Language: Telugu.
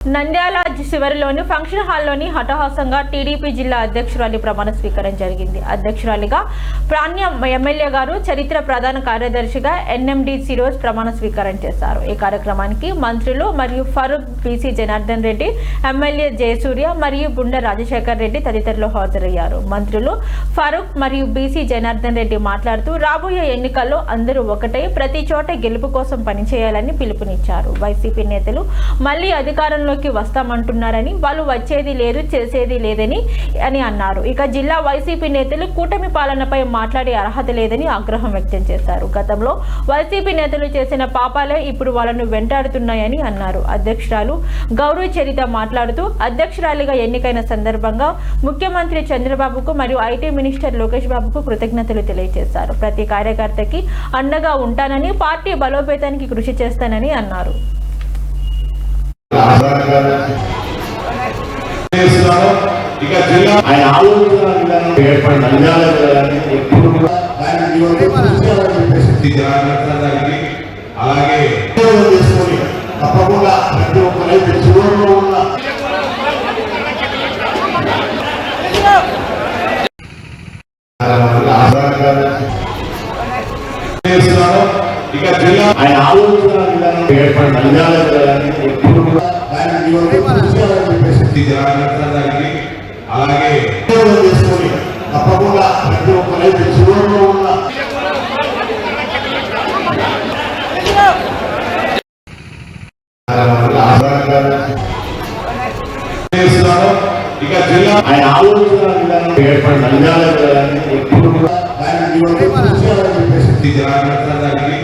నంద్యాల శివరిలోని ఫంక్షన్ హాల్లోని హఠాహసంగా టీడీపీ జిల్లా అధ్యక్షురాలి ప్రమాణ స్వీకారం జరిగింది. అధ్యక్షురాలిగా ప్రాణ్యం ఎమ్మెల్యే గారు, చరిత్ర ప్రధాన కార్యదర్శిగా ఎన్ఎండి సిరోజ్ ప్రమాణ స్వీకారం చేశారు. ఈ కార్యక్రమానికి మంత్రులు మరియు ఫరూక్, బీసీ జనార్దన్ రెడ్డి, ఎమ్మెల్యే జయసూర్య మరియు బుండ రాజశేఖర్ రెడ్డి తదితరులు హాజరయ్యారు. మంత్రులు ఫరూక్ మరియు బీసీ జనార్దన్ రెడ్డి మాట్లాడుతూ రాబోయే ఎన్నికల్లో అందరూ ఒకటై ప్రతి చోట గెలుపు కోసం పనిచేయాలని పిలుపునిచ్చారు. వైసీపీ నేతలు మళ్లీ అధికారంలో వస్తామంటున్నారని, వాళ్ళు వచ్చేది లేదు, చేసేది లేదని అన్నారు. ఇక జిల్లా వైసీపీ నేతలు కూటమి పాలనపై మాట్లాడే అర్హత లేదని ఆగ్రహం వ్యక్తం చేశారు. గతంలో వైసీపీ నేతలు చేసిన పాపాలే ఇప్పుడు వాళ్ళను వెంటాడుతున్నాయని అన్నారు. అధ్యక్షురాలు గౌరవ చరిత మాట్లాడుతూ అధ్యక్షురాలిగా ఎన్నికైన సందర్భంగా ముఖ్యమంత్రి చంద్రబాబుకు మరియు ఐటీ మినిస్టర్ లోకేష్ బాబుకు కృతజ్ఞతలు తెలియజేశారు. ప్రతి కార్యకర్తకి అండగా ఉంటానని, పార్టీ బలోపేతానికి కృషి చేస్తానని అన్నారు. ఇక జిల్లా ఆయన ఆలోచన విధానం ఏర్పడిన నంద్యాల ఎప్పుడు కూడా అలాగే చేసుకొని తప్పకుండా ప్రతి ఒక్కరైతే చివరిలో ఉన్న ఇక జిల్లా ఆయన ఆలోచన విధానం ఏర్పడిన నంద్యాల ఎప్పుడు కూడా అలాగే చేసుకొని తప్పకుండా ప్రతి ఒక్కరైతే చివరిలో ఉన్న ఇక జిల్లా ఆయన ఆలోచన విధానం ఏర్పడిన నంద్యాల ఎప్పుడు కూడా అలాగే